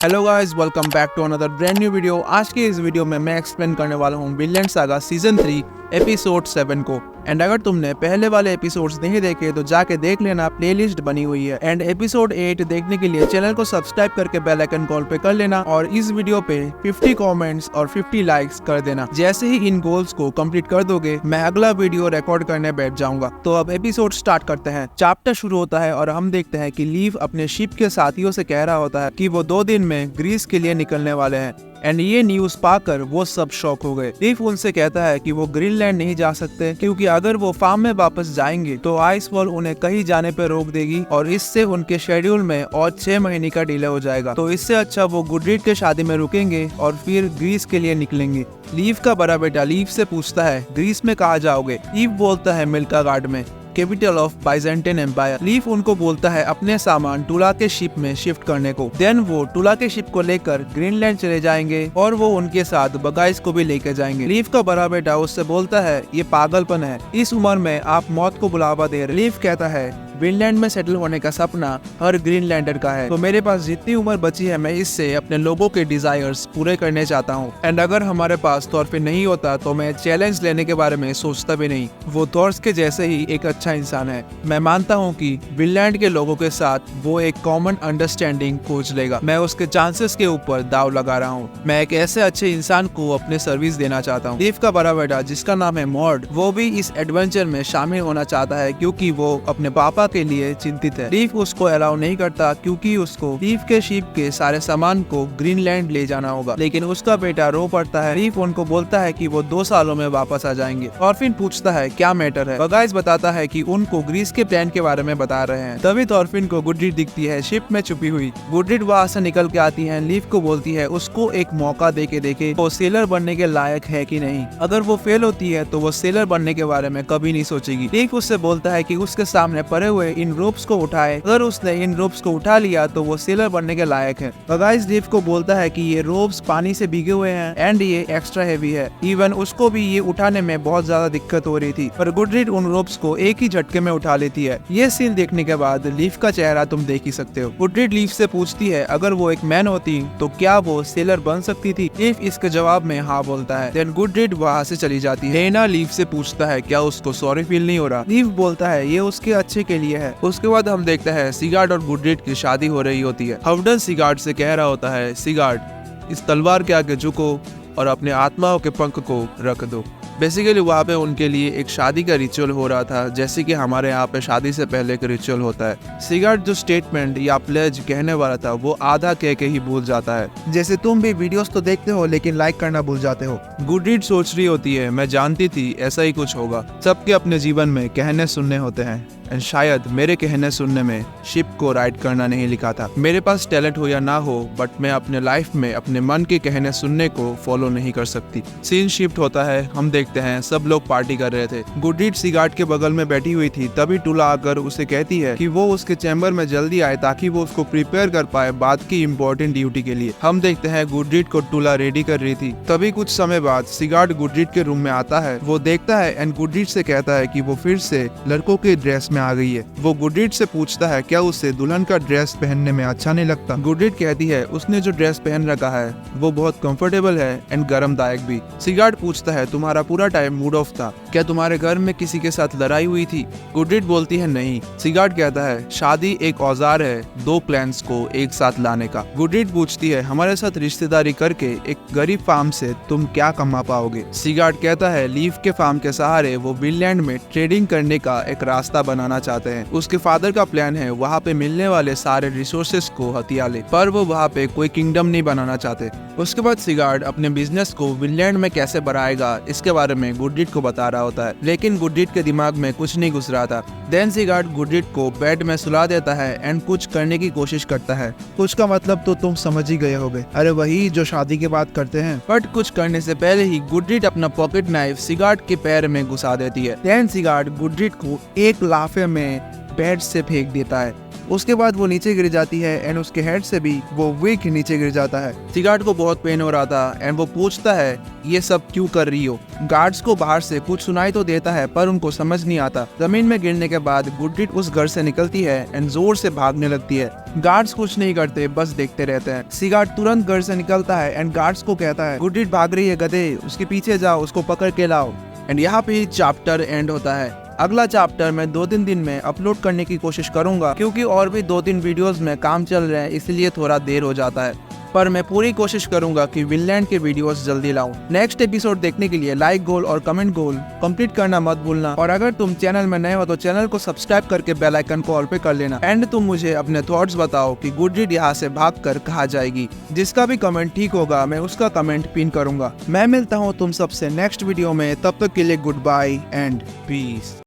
Hello guys, welcome back to another brand new video. आज के इस वीडियो में मैं एक्सप्लेन करने वाला हूँ विनलैंड सागा सीजन 3 एपिसोड 7 को। एंड अगर तुमने पहले वाले एपिसोड्स नहीं देखे तो जाके देख लेना, प्लेलिस्ट बनी हुई है। एंड एपिसोड 8 देखने के लिए चैनल को सब्सक्राइब करके बेल आइकन कॉल पे कर लेना और इस वीडियो पे 50 कमेंट्स और 50 लाइक्स कर देना। जैसे ही इन गोल्स को कंप्लीट कर दोगे मैं अगला वीडियो रिकॉर्ड करने बैठ जाऊंगा। तो अब एपिसोड स्टार्ट करते हैं। चैप्टर शुरू होता है और हम देखते हैं कि लीव अपने शिप के साथियों से कह रहा होता है कि वो 2 दिन में ग्रीस के लिए निकलने वाले हैं। एंड ये न्यूज पाकर वो सब शॉक हो गए। लीव उनसे कहता है कि वो ग्रीनलैंड नहीं जा सकते क्योंकि अगर वो फार्म में वापस जाएंगे तो आइसफॉल उन्हें कहीं जाने पर रोक देगी और इससे उनके शेड्यूल में और 6 महीने का डिले हो जाएगा। तो इससे अच्छा वो गुडरीड के शादी में रुकेंगे और फिर ग्रीस के लिए निकलेंगे। लीव का बड़ा बेटा लीव से पूछता है ग्रीस में कहाँ जाओगे। लीव बोलता है मिल्का गार्ड में, कैपिटल ऑफ बाइजेंटाइन एम्पायर। लीव उनको बोलता है अपने सामान टूला के शिप में शिफ्ट करने को। देन वो टूला के शिप को लेकर ग्रीनलैंड चले जाएंगे और वो उनके साथ बगाइस को भी लेकर जाएंगे। लीव का बड़ा बेटा उससे बोलता है ये पागलपन है, इस उम्र में आप मौत को बुलावा दे रहे। लीव कहता है ग्रीनलैंड में सेटल होने का सपना हर ग्रीनलैंडर का है, तो मेरे पास जितनी उम्र बची है मैं इससे अपने लोगों के डिजायर्स पूरे करने चाहता हूँ। एंड अगर हमारे पास थॉरफिन नहीं होता तो मैं चैलेंज लेने के बारे में सोचता भी नहीं। वो थॉर्स के जैसे ही एक अच्छा इंसान है। मैं मानता हूँ कि ग्रीनलैंड के लोगों के साथ वो एक कॉमन अंडरस्टैंडिंग खोज लेगा। मैं उसके चांसेस के ऊपर दाव लगा रहा हूँ। मैं एक ऐसे अच्छे इंसान को अपने सर्विस देना चाहता हूँ। लीव का बड़ा बेटा जिसका नाम है मॉड, वो भी इस एडवेंचर में शामिल होना चाहता है क्योंकि वो अपने पापा के लिए चिंतित है। लीव उसको अलाउ नहीं करता क्योंकि उसको लीव के शिप के सारे सामान को ग्रीनलैंड ले जाना होगा, लेकिन उसका बेटा रो पड़ता है। लीव उनको बोलता है कि वो 2 सालों में वापस आ जाएंगे। थॉरफिन पूछता है क्या मैटर है। बगाइस बताता है कि उनको ग्रीस के प्लान के बारे में बता रहे हैं। तभी थॉरफिन को गुडरीड दिखती है शिप में छुपी हुई। गुडरीड वहाँ से निकल के आती है। लीव को बोलती है उसको एक मौका दे के देखे वो सेलर बनने के लायक है कि नहीं। अगर वो फेल होती है तो वो सेलर बनने के बारे में कभी नहीं सोचेगी। लीव उससे बोलता है कि उसके सामने पड़े हुए इन रोप्स को उठाए। अगर उसने इन रोप्स को उठा लिया तो वो सेलर बनने के लायक है। बगाइस लीव को बोलता है कि ये रोप्स पानी से भीगे हुए हैं एंड ये एक्स्ट्रा हेवी है। इवन उसको भी ये उठाने में बहुत ज्यादा दिक्कत हो रही थी, पर गुडरीड उन रोप्स को एक ही झटके में उठा लेती है। ये सीन देखने के बाद लीव का चेहरा तुम देख ही सकते हो। गुडरीड लीव से पूछती है अगर वो एक मैन होती तो क्या वो सेलर बन सकती थी। लीव इसके जवाब में हाँ बोलता है। देन गुडरीड वहाँ से चली जाती है। लेना लीव से पूछता है क्या उसको सॉरी फील नहीं हो रहा। लीव बोलता है ये उसके अच्छे के लिए है। उसके बाद हम देखते हैं सिगार्ड और गुडरीड की शादी हो रही होती है। हवडन सिगार्ड से कह रहा होता है सिगार्ड इस तलवार के आगे झुको और अपने आत्माओं के पंख को रख दो। बेसिकली वहाँ पे उनके लिए एक शादी का रिचुअल हो रहा था, जैसे कि हमारे यहाँ पे शादी से पहले का रिचुअल होता है। सिगार्ड जो स्टेटमेंट या प्लेज कहने वाला था वो आधा कह के ही भूल जाता है। जैसे तुम भी वीडियोस तो देखते हो लेकिन लाइक करना भूल जाते हो। गुडरीड सोच रही होती है मैं जानती थी ऐसा ही कुछ होगा। सबके अपने जीवन में कहने सुनने होते हैं एंड शायद मेरे कहने सुनने में शिप को राइड करना नहीं लिखा था। मेरे पास टैलेंट हो या ना हो बट मैं अपने लाइफ में अपने मन के कहने सुनने को फॉलो नहीं कर सकती। सीन शिफ्ट होता है। हम देखते हैं सब लोग पार्टी कर रहे थे। गुडरीड सिगार्ड के बगल में बैठी हुई थी। तभी टूला आकर उसे कहती है कि वो उसके चैम्बर में जल्दी आए ताकि वो उसको प्रिपेयर कर पाए बाद की इम्पोर्टेंट ड्यूटी के लिए। हम देखते हैं गुडरीड को टूला रेडी कर रही थी। तभी कुछ समय बाद सिगार्ड गुडरीड के रूम में आता है। वो देखता है एंड गुडरीड से कहता है कि वो फिर से लड़कों के ड्रेस में आ गई है। वो गुडरीड से पूछता है क्या उसे दुल्हन का ड्रेस पहनने में अच्छा नहीं लगता। गुडरीड कहती है उसने जो ड्रेस पहन रखा है वो बहुत कंफर्टेबल है एंड गरमदायक भी। सिगार्ड पूछता है तुम्हारा पूरा टाइम मूड ऑफ था, क्या तुम्हारे घर में किसी के साथ लड़ाई हुई थी। गुडरीड बोलती है नहीं। सिगार्ड कहता है शादी एक औजार है 2 क्लैंस को एक साथ लाने का। गुडरीड पूछती है हमारे साथ रिश्तेदारी करके एक गरीब फार्म से तुम क्या कमा पाओगे। सिगार्ड कहता है लीव के फार्म के सहारे वो ग्रीनलैंड में ट्रेडिंग करने का एक रास्ता बनाना चाहते हैं। उसके फादर का प्लान है वहाँ पे मिलने वाले सारे रिसोर्सेस को हथिया ले, पर वो वहाँ पे कोई किंगडम नहीं बनाना चाहते। उसके बाद सिगार्ड अपने बिजनेस को ग्रीनलैंड में कैसे बढ़ाएगा इसके बारे में गुडरीड को बता रहा होता है, लेकिन गुडरीड के दिमाग में कुछ नहीं घुस रहा था। देन सिगार्ड गुडरीड को बेड में सुला देता है एंड कुछ करने की कोशिश करता है। कुछ का मतलब तो तुम समझ ही गए होगे, अरे वही जो शादी के बाद करते हैं। बट कुछ करने से पहले ही गुडरीड अपना पॉकेट नाइफ सिगार्ड के पैर में घुसा देती है। देन सिगार्ड गुडरीड को एक लाफे में बेड से फेंक देता है। उसके बाद वो नीचे गिर जाती है एंड उसके हेड से भी वो विग नीचे गिर जाता है। सिगार्ड को बहुत पेन हो रहा था एंड वो पूछता है ये सब क्यों कर रही हो। गार्ड्स को बाहर से कुछ सुनाई तो देता है पर उनको समझ नहीं आता। जमीन में गिरने के बाद गुडरिट उस घर से निकलती है एंड जोर से भागने लगती है। गार्ड्स कुछ नहीं करते, बस देखते रहते हैं। सिगार्ड तुरंत घर से निकलता है एंड गार्ड्स को कहता है गुडरिट भाग रही है गधे, उसके पीछे जाओ, उसको पकड़ के लाओ। एंड यहाँ पे चैप्टर एंड होता है। अगला चैप्टर मैं 2-3 दिन में अपलोड करने की कोशिश करूंगा क्योंकि और भी 2-3 वीडियोस में काम चल रहे हैं, इसलिए थोड़ा देर हो जाता है, पर मैं पूरी कोशिश करूंगा कि विनलैंड के वीडियोस जल्दी लाऊं। नेक्स्ट एपिसोड देखने के लिए लाइक गोल और कमेंट गोल कंप्लीट करना मत भूलना। और अगर तुम चैनल में नए हो तो चैनल को सब्सक्राइब करके बेल आइकन को ऑल पे कर लेना। एंड तुम मुझे अपने थॉट्स बताओ कि गुडरिट यहाँ से भागकर कहाँ जाएगी। जिसका भी कमेंट ठीक होगा मैं उसका कमेंट पिन करूंगा। मैं मिलता हूँ तुम सबसे नेक्स्ट वीडियो में, तब तक के लिए गुड बाय एंड पीस।